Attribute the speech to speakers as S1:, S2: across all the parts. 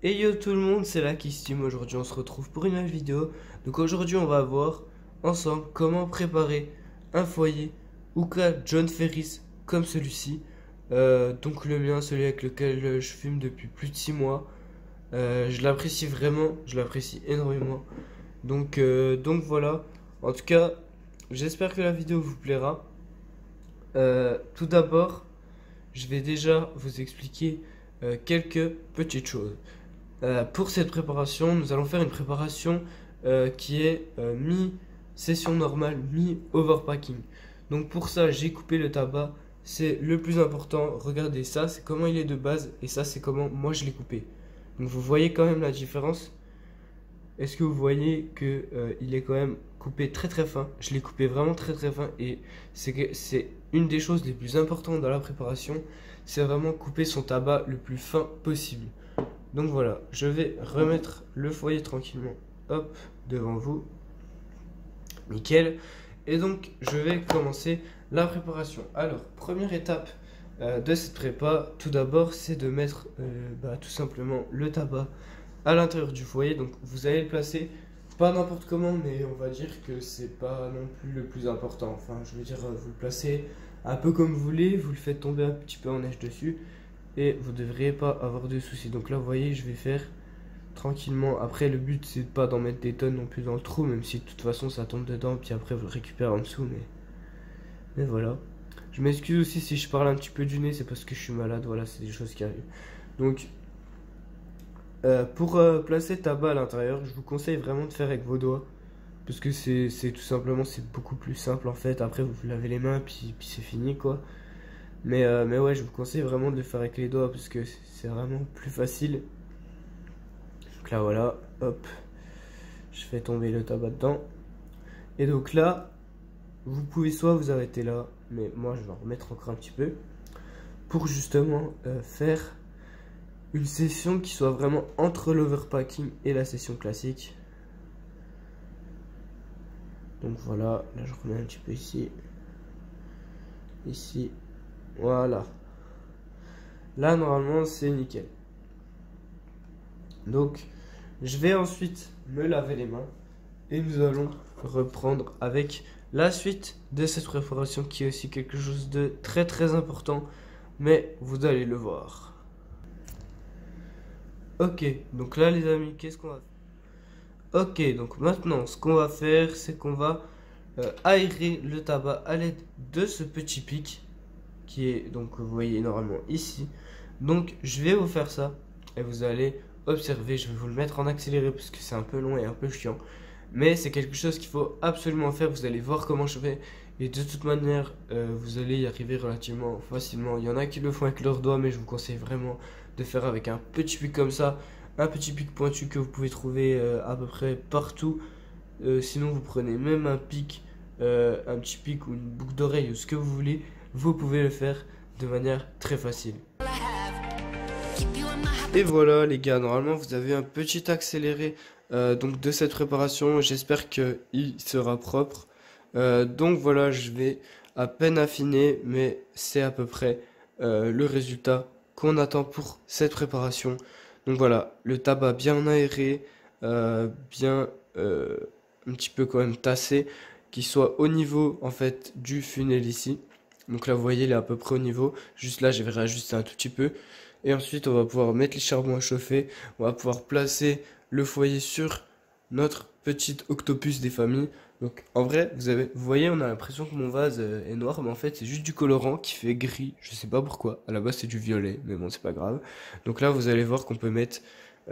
S1: Et yo tout le monde, c'est Lakistim. Aujourd'hui on se retrouve pour une nouvelle vidéo. Donc aujourd'hui on va voir ensemble comment préparer un foyer ou cas John Ferris comme celui-ci. Donc le mien, celui avec lequel je fume depuis plus de 6 mois. Je l'apprécie vraiment, je l'apprécie énormément. Donc voilà, en tout cas j'espère que la vidéo vous plaira. Tout d'abord, je vais déjà vous expliquer quelques petites choses. Pour cette préparation, nous allons faire une préparation qui est mi-session normale, mi-overpacking. Donc pour ça, j'ai coupé le tabac, c'est le plus important. Regardez ça, c'est comment il est de base et ça, c'est comment moi je l'ai coupé. Donc vous voyez quand même la différence. Est-ce que vous voyez que il est quand même coupé très très fin? Je l'ai coupé vraiment très très fin et c'est une des choses les plus importantes dans la préparation, c'est vraiment couper son tabac le plus fin possible. Donc voilà, je vais remettre le foyer tranquillement, hop, devant vous, nickel. Et donc je vais commencer la préparation. Alors, première étape de cette prépa, tout d'abord, c'est de mettre tout simplement le tabac à l'intérieur du foyer. Donc vous allez le placer pas n'importe comment, mais on va dire que c'est pas non plus le plus important. Enfin, je veux dire, vous le placez un peu comme vous voulez, vous le faites tomber un petit peu en neige dessus et vous devriez pas avoir de soucis. Donc là, vous voyez, je vais faire tranquillement. Après, le but c'est pas d'en mettre des tonnes non plus dans le trou, même si de toute façon ça tombe dedans, puis après vous le récupérez en dessous. Mais voilà. Je m'excuse aussi si je parle un petit peu du nez, c'est parce que je suis malade. Voilà, c'est des choses qui arrivent. Donc pour placer le tabac à l'intérieur, je vous conseille vraiment de faire avec vos doigts. Parce que c'est tout simplement, c'est beaucoup plus simple en fait. Après, vous lavez les mains, puis c'est fini quoi. Mais ouais, je vous conseille vraiment de le faire avec les doigts parce que c'est vraiment plus facile. Donc là, voilà, hop, je fais tomber le tabac dedans. Et donc là, vous pouvez soit vous arrêter là, mais moi je vais en remettre encore un petit peu. Pour justement faire une session qui soit vraiment entre l'overpacking et la session classique. Donc voilà, là je remets un petit peu ici. Ici, voilà. Là normalement c'est nickel. Donc je vais ensuite me laver les mains. Et nous allons reprendre avec la suite de cette préparation qui est aussi quelque chose de très très important. Mais vous allez le voir. Ok, donc là les amis, qu'est-ce qu'on va faire? Ok, donc maintenant ce qu'on va faire, c'est qu'on va aérer le tabac à l'aide de ce petit pic qui est, donc vous voyez normalement ici. Donc je vais vous faire ça et vous allez observer. Je vais vous le mettre en accéléré parce que c'est un peu long et un peu chiant, mais c'est quelque chose qu'il faut absolument faire. Vous allez voir comment je fais et de toute manière vous allez y arriver relativement facilement. Il y en a qui le font avec leurs doigts, mais je vous conseille vraiment de faire avec un petit pic comme ça, un petit pic pointu que vous pouvez trouver à peu près partout. Sinon vous prenez même un pic, un petit pic ou une boucle d'oreille ou ce que vous voulez, vous pouvez le faire de manière très facile. Et voilà les gars, normalement vous avez un petit accéléré donc de cette préparation. J'espère qu'il sera propre. Donc voilà, je vais à peine affiner, mais c'est à peu près le résultat qu'on attend pour cette préparation. Donc voilà, le tabac bien aéré, bien un petit peu quand même tassé, qui soit au niveau en fait du funnel ici. Donc là vous voyez, il est à peu près au niveau. Juste là, je vais réajuster un tout petit peu. Et ensuite, on va pouvoir mettre les charbons à chauffer. On va pouvoir placer le foyer sur notre petite octopus des familles. Donc en vrai, vous voyez, on a l'impression que mon vase est noir, mais en fait c'est juste du colorant qui fait gris. Je sais pas pourquoi. À la base c'est du violet, mais bon c'est pas grave. Donc là vous allez voir qu'on peut mettre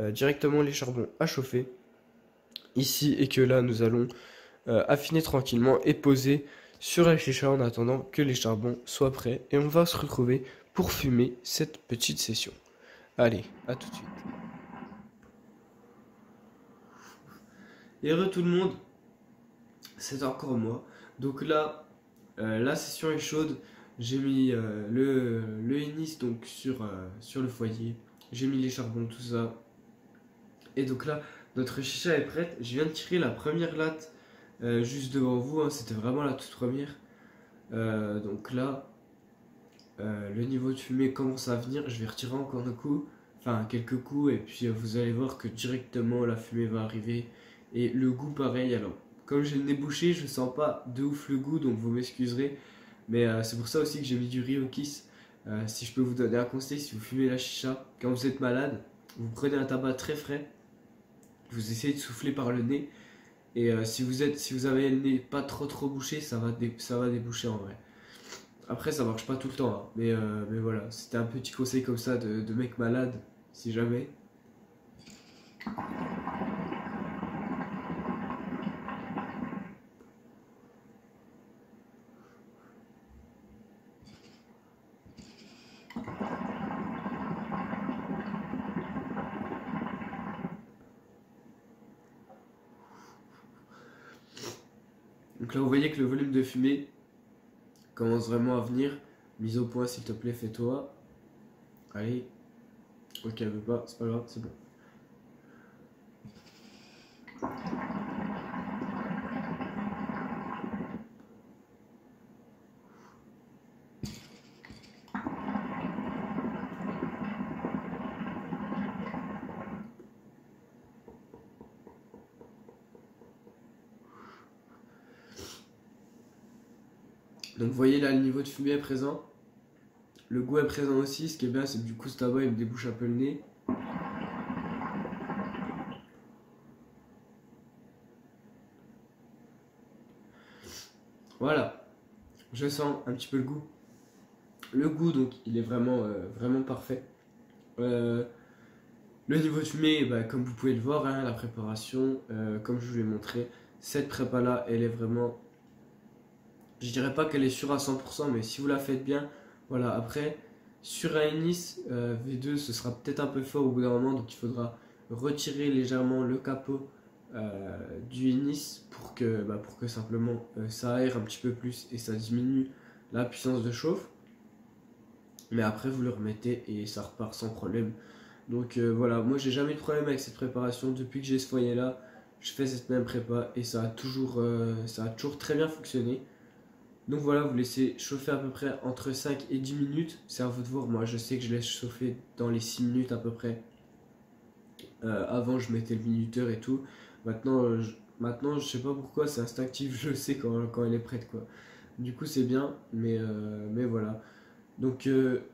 S1: directement les charbons à chauffer ici et que là nous allons affiner tranquillement et poser sur la chicha en attendant que les charbons soient prêts. Et on va se retrouver pour fumer cette petite session. Allez, à tout de suite. Et re tout le monde, c'est encore moi. Donc là, la session est chaude. J'ai mis le hélice donc sur le foyer. J'ai mis les charbons, tout ça. Et donc là, notre chicha est prête. Je viens de tirer la première latte juste devant vous. Hein. C'était vraiment la toute première. Donc là, le niveau de fumée commence à venir. Je vais retirer encore un coup. enfin quelques coups, et puis vous allez voir que directement la fumée va arriver. Et le goût pareil, alors comme j'ai le nez bouché, je sens pas de ouf le goût, donc vous m'excuserez. Mais c'est pour ça aussi que j'ai mis du riz au kiss. Si je peux vous donner un conseil, si vous fumez la chicha, quand vous êtes malade, vous prenez un tabac très frais, vous essayez de souffler par le nez, et si vous avez le nez pas trop bouché, ça va déboucher en vrai. Après ça marche pas tout le temps, hein, mais voilà, c'était un petit conseil comme ça de mec malade, si jamais. Donc là vous voyez que le volume de fumée commence vraiment à venir. Mise au point s'il te plaît, fais-toi. Allez. Ok, elle veut pas, c'est pas grave, c'est bon. Donc vous voyez là, le niveau de fumée est présent. Le goût est présent aussi. Ce qui est bien, c'est que du coup ce tabac il me débouche un peu le nez. Voilà. Je sens un petit peu le goût. Le goût donc il est vraiment parfait. Le niveau de fumée, bah, comme vous pouvez le voir, hein, la préparation, comme je vous l'ai montré, cette prépa là, elle est vraiment... Je dirais pas qu'elle est sûre à 100%, mais si vous la faites bien, voilà. Après, sur un Inis V2, ce sera peut-être un peu fort au bout d'un moment, donc il faudra retirer légèrement le capot du Inis pour que simplement ça aère un petit peu plus et ça diminue la puissance de chauffe. Mais après, vous le remettez et ça repart sans problème. Donc voilà, moi j'ai jamais eu de problème avec cette préparation. Depuis que j'ai ce foyer là, je fais cette même prépa et ça a toujours très bien fonctionné. Donc voilà, vous laissez chauffer à peu près entre 5 et 10 minutes. C'est à vous de voir. Moi, je sais que je laisse chauffer dans les 6 minutes à peu près. Avant, je mettais le minuteur et tout. Maintenant, je sais pas pourquoi, c'est instinctif. Je sais quand elle est prête, quoi. Du coup, c'est bien, mais voilà. Donc,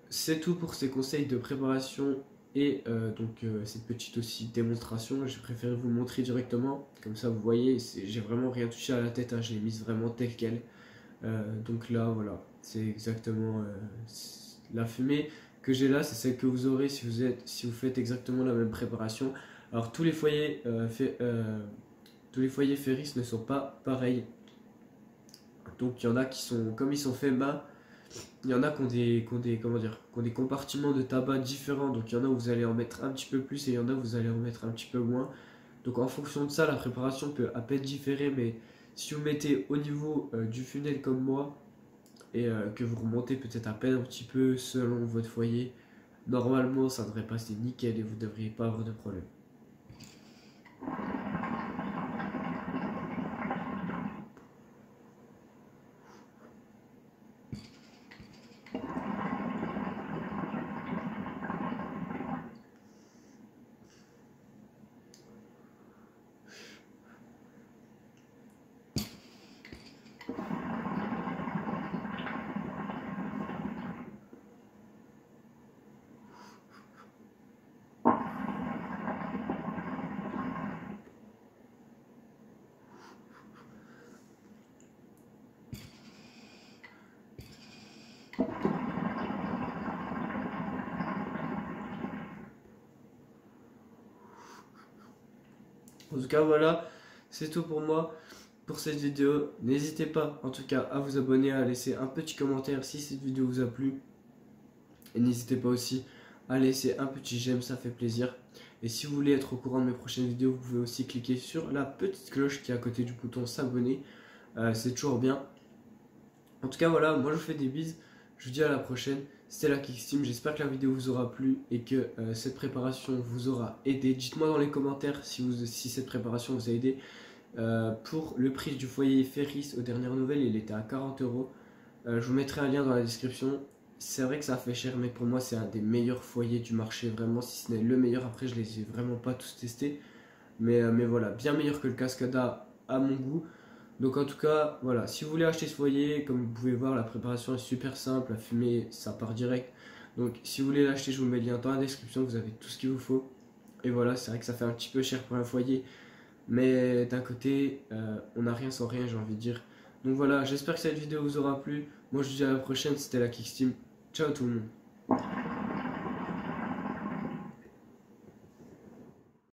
S1: c'est tout pour ces conseils de préparation et cette petite aussi démonstration. J'ai préféré vous le montrer directement. Comme ça, vous voyez, j'ai vraiment rien touché à la tête. Hein, je l'ai mise vraiment telle quelle. Donc là, voilà, c'est exactement la fumée que j'ai là, c'est celle que vous aurez si vous faites exactement la même préparation. Alors tous les foyers Ferris ne sont pas pareils. Donc il y en a qui sont, comme ils sont faits bas, il y en a qui ont des compartiments de tabac différents. Donc il y en a où vous allez en mettre un petit peu plus et il y en a où vous allez en mettre un petit peu moins. Donc en fonction de ça, la préparation peut à peine différer, mais si vous mettez au niveau du funnel comme moi et que vous remontez peut-être à peine un petit peu selon votre foyer, normalement ça devrait passer nickel et vous ne devriez pas avoir de problème. En tout cas, voilà, c'est tout pour moi pour cette vidéo. N'hésitez pas, en tout cas, à vous abonner, à laisser un petit commentaire si cette vidéo vous a plu. Et n'hésitez pas aussi à laisser un petit j'aime, ça fait plaisir. Et si vous voulez être au courant de mes prochaines vidéos, vous pouvez aussi cliquer sur la petite cloche qui est à côté du bouton s'abonner. C'est toujours bien. En tout cas, voilà, moi je vous fais des bises. Je vous dis à la prochaine. C'était la Kicksteam. J'espère que la vidéo vous aura plu et que cette préparation vous aura aidé. Dites-moi dans les commentaires si cette préparation vous a aidé. Pour le prix du foyer Ferris aux dernières nouvelles, il était à 40 €. Je vous mettrai un lien dans la description. c'est vrai que ça fait cher, mais pour moi c'est un des meilleurs foyers du marché, vraiment, si ce n'est le meilleur. Après, je les ai vraiment pas tous testés, mais voilà, bien meilleur que le Cascada à mon goût. Donc en tout cas, voilà, si vous voulez acheter ce foyer, comme vous pouvez voir, la préparation est super simple, la fumée, ça part direct. Donc si vous voulez l'acheter, je vous mets le lien dans la description, vous avez tout ce qu'il vous faut. Et voilà, c'est vrai que ça fait un petit peu cher pour un foyer, mais d'un côté, on n'a rien sans rien, j'ai envie de dire. Donc voilà, j'espère que cette vidéo vous aura plu. Moi je vous dis à la prochaine, c'était la Kick Steam. Ciao tout le monde.